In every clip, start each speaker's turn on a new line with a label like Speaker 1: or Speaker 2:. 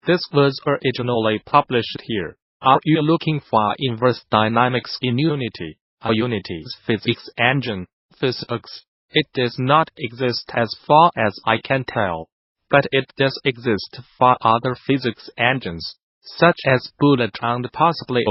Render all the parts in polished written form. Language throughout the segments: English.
Speaker 1: This was originally published here. Are you looking for inverse dynamics in Unity? A Unity's physics engine, physics? It does not exist as far as I can tell. But it does exist for other physics engines, such as Bullet and possibly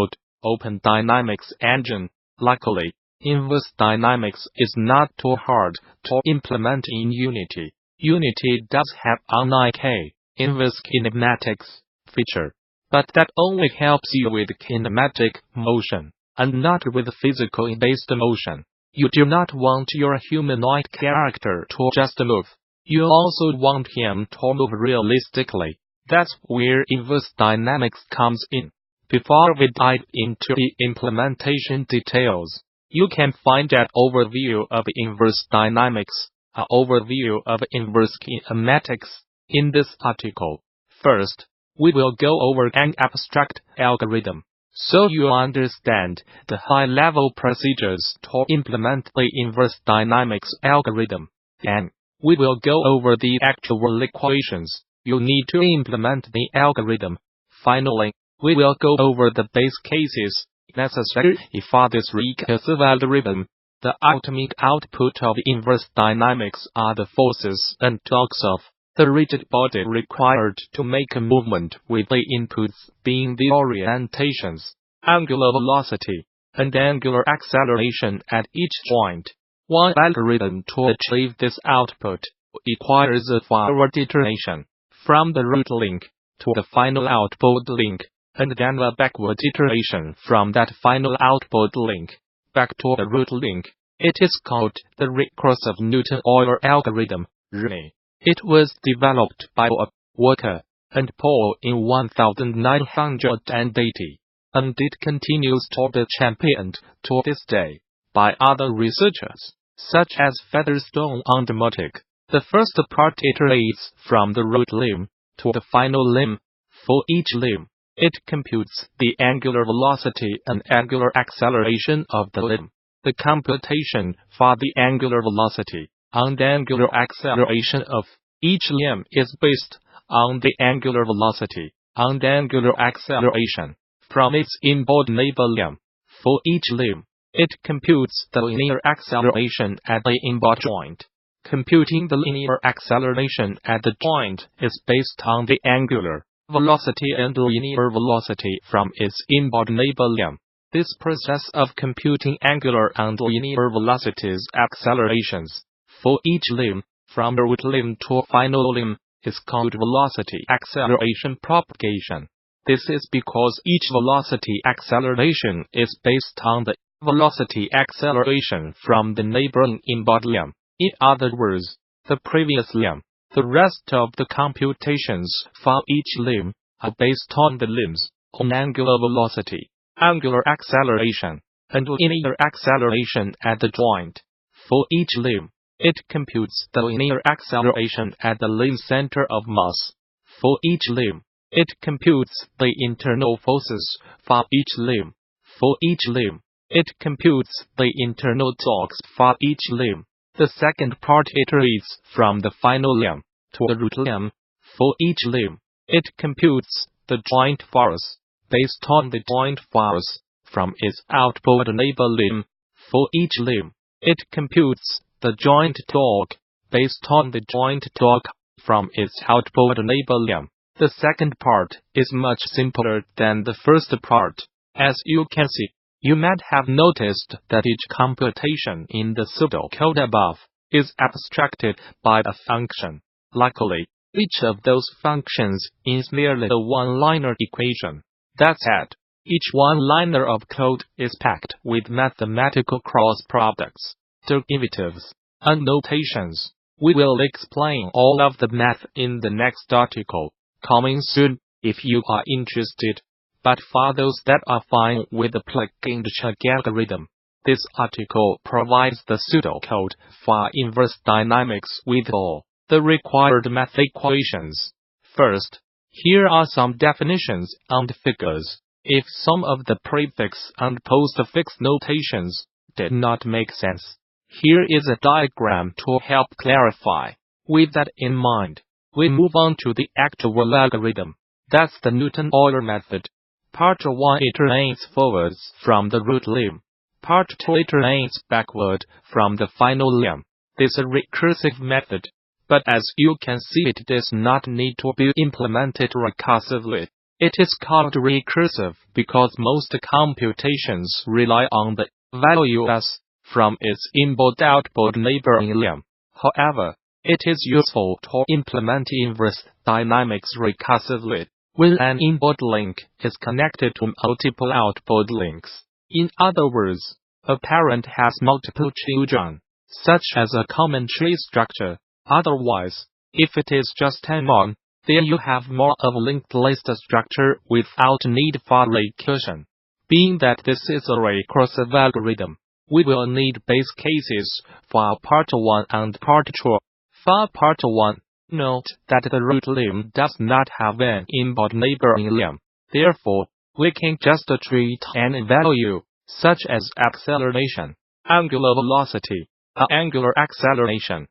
Speaker 1: Open Dynamics engine. Luckily, inverse dynamics is not too hard to implement in Unity. Unity does have an IK, inverse kinematics, feature, but that only helps you with kinematic motion, and not with physical-based motion. You do not want your humanoid character to just move. You also want him to move realistically. That's where inverse dynamics comes in. Before we dive into the implementation details, you can find an overview of inverse dynamics, an overview of inverse kinematics, in this article. First, we will go over an abstract algorithm, so you understand the high-level procedures to implement the inverse dynamics algorithm. Then, we will go over the actual equations you need to implement the algorithm. Finally, we will go over the base cases necessary for this recursive algorithm. The ultimate output of inverse dynamics are the forces and torques of the rigid body required to make a movement, with the inputs being the orientations, angular velocity, and angular acceleration at each joint. One algorithm to achieve this output requires a forward iteration from the root link to the final output link, and then a backward iteration from that final output link back to the root link. It is called the recursive Newton-Euler algorithm, RNE. It was developed by Walker and Paul in 1980, and it continues to be championed to this day by other researchers, such as Featherstone and Motic. The first part iterates from the root limb to the final limb. For each limb, it computes the angular velocity and angular acceleration of the limb. The computation for the angular velocity and angular acceleration of each limb is based on the angular velocity and angular acceleration from its inboard neighbor limb. For each limb, it computes the linear acceleration at the inboard joint. Computing the linear acceleration at the joint is based on the angular velocity and linear velocity from its inboard neighbor limb. This process of computing angular and linear velocities accelerations for each limb, from the root limb to final limb, is called velocity acceleration propagation. This is because each velocity acceleration is based on the velocity acceleration from the neighboring inboard limb. In other words, the previous limb. The rest of the computations for each limb are based on the limb's own angular velocity, angular acceleration, and linear acceleration at the joint. For each limb, it computes the linear acceleration at the limb center of mass. For each limb, it computes the internal forces for each limb. For each limb, it computes the internal torques for each limb. The second part iterates from the final limb to the root limb. For each limb, it computes the joint force based on the joint force from its outboard neighbor limb. For each limb, it computes the joint torque based on the joint torque from its outboard neighbor limb. The second part is much simpler than the first part. As you can see, you might have noticed that each computation in the pseudocode above is abstracted by a function. Luckily, each of those functions is merely a one-liner equation. That said, each one-liner of code is packed with mathematical cross products, derivatives, and notations. We will explain all of the math in the next article, coming soon, if you are interested. But for those that are fine with the plug-and-chug algorithm, this article provides the pseudocode for inverse dynamics with all the required math equations. First, here are some definitions and figures. If some of the prefix and postfix notations did not make sense, here is a diagram to help clarify. With that in mind, we move on to the actual algorithm. That's the Newton-Euler method. Part 1 iterates forwards from the root limb. Part 2 iterates backward from the final limb. This is a recursive method, but as you can see it does not need to be implemented recursively. It is called recursive because most computations rely on the value s from its input-output neighboring limb. However, it is useful to implement inverse dynamics recursively when an input link is connected to multiple output links. In other words, a parent has multiple children, such as a common tree structure. Otherwise, if it is just one, then you have more of a linked list structure without need for recursion. Being that this is a recursive algorithm, we will need base cases for part 1 and part 2. For part 1, note that the root limb does not have an input neighboring limb. Therefore, we can just treat any value, such as acceleration, angular velocity, or angular acceleration,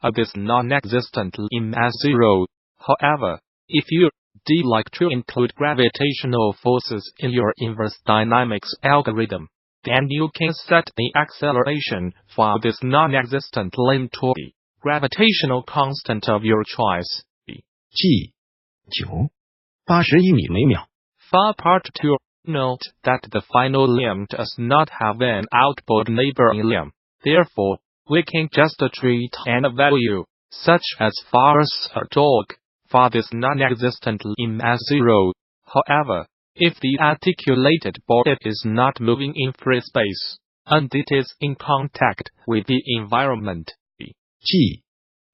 Speaker 1: of this non-existent limb as 0. However, if you like to include gravitational forces in your inverse dynamics algorithm, then you can set the acceleration for this non-existent limb to be gravitational constant of your choice.
Speaker 2: G 9 81米每秒
Speaker 1: For part 2, note that the final limb does not have an output neighboring limb. Therefore, we can just treat any value, such as horse or dog, for this non-existent limb as 0. However, if the articulated body is not moving in free space, and it is in contact with the environment,
Speaker 2: G,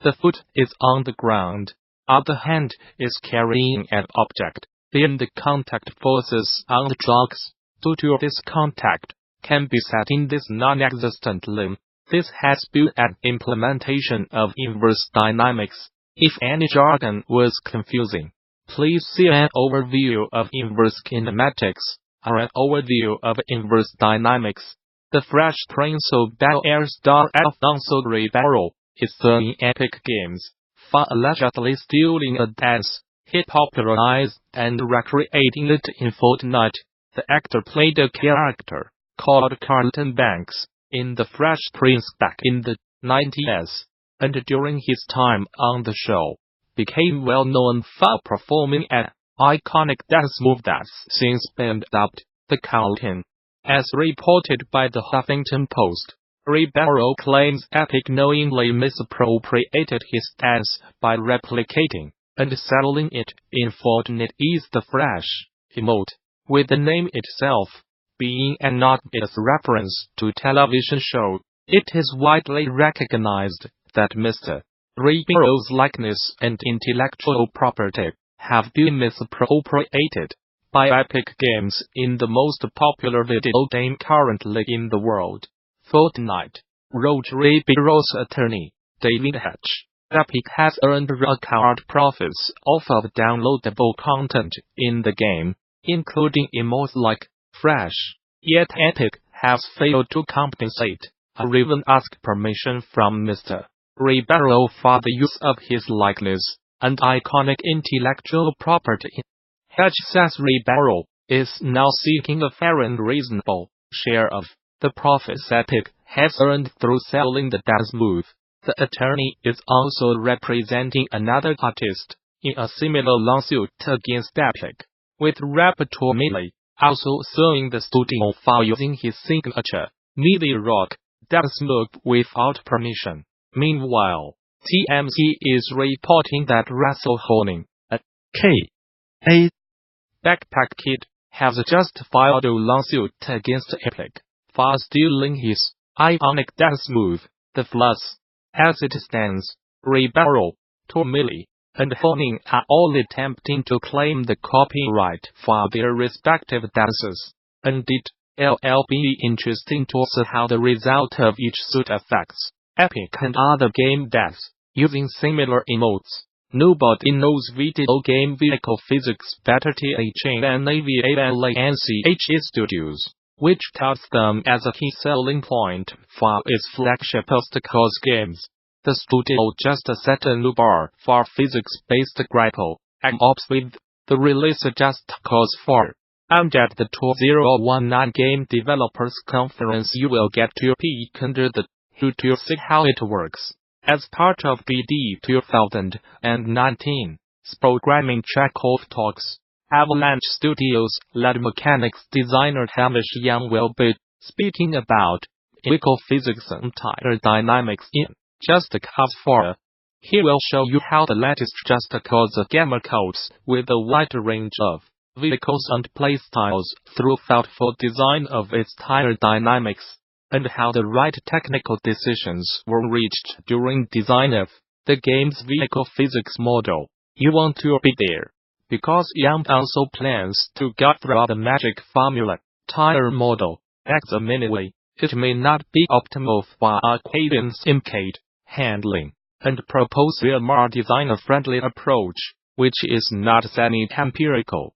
Speaker 1: the foot is on the ground, or the hand is carrying an object, then the contact forces on the jogs, due to this contact, can be set in this non-existent limb. This has been an implementation of inverse dynamics. If any jargon was confusing, please see an overview of inverse kinematics, or an overview of inverse dynamics. The Fresh Prince of Bel-Air star Alfonso Ribeiro is in Epic Games for allegedly stealing a dance. He popularized and recreating it in Fortnite. The actor played a character called Carlton Banks in The Fresh Prince back in the 90s, and during his time on the show, became well known for performing an iconic dance move that's since been dubbed the Carlton. As reported by the Huffington Post, Ribeiro claims Epic knowingly misappropriated his dance by replicating and selling it in Fortnite is the Fresh emote, with the name itself being an obvious reference to television show. It is widely recognized that Mr. Ribeiro's likeness and intellectual property have been misappropriated by Epic Games in the most popular video game currently in the world, Fortnite, wrote Ribeiro's attorney, David Hatch. Epic has earned record profits off of downloadable content in the game, including emotes like Fresh. Yet Epic has failed to compensate or even ask permission from Mr. Ribeiro for the use of his likeness and iconic intellectual property. Hatch says Ribeiro is now seeking a fair and reasonable share of the profits Epic has earned through selling the dance move. The attorney is also representing another artist in a similar lawsuit against Epic, with rapper Millie also suing the studio for using his signature MIDI rock dance move without permission. Meanwhile, TMZ is reporting that Russell Honing, a
Speaker 2: K.A.
Speaker 1: backpack kid, has just filed a lawsuit against Epic for stealing his iconic dance move, the Floss. As it stands, Ribeiro, Millie, and Honing are all attempting to claim the copyright for their respective dances, and it'll be interesting to see how the result of each suit affects Epic and other game devs using similar emotes. Nobody knows video game vehicle physics better than AVALANCH Studios, which touts them as a key selling point for its flagship obstacles games. The studio just set a new bar for physics-based grapple ops with The release just calls for. And at the 2019 Game Developers Conference you will get your peek under the hood to see how it works. As part of BD 2019's programming track-off talks, Avalanche Studios' lead mechanics designer Hamish Young will be speaking about vehicle physics and tire dynamics in Just Cause 4. He will show you how the latest Just Cause game copes with a wide range of vehicles and playstyles through thoughtful design of its tire dynamics, and how the right technical decisions were reached during design of the game's vehicle physics model. You want to be there, because Young also plans to go through the magic formula. Tire model acts minimally. It may not be optimal for acquaintance impacted handling, and propose a more designer-friendly approach, which is not semi-empirical.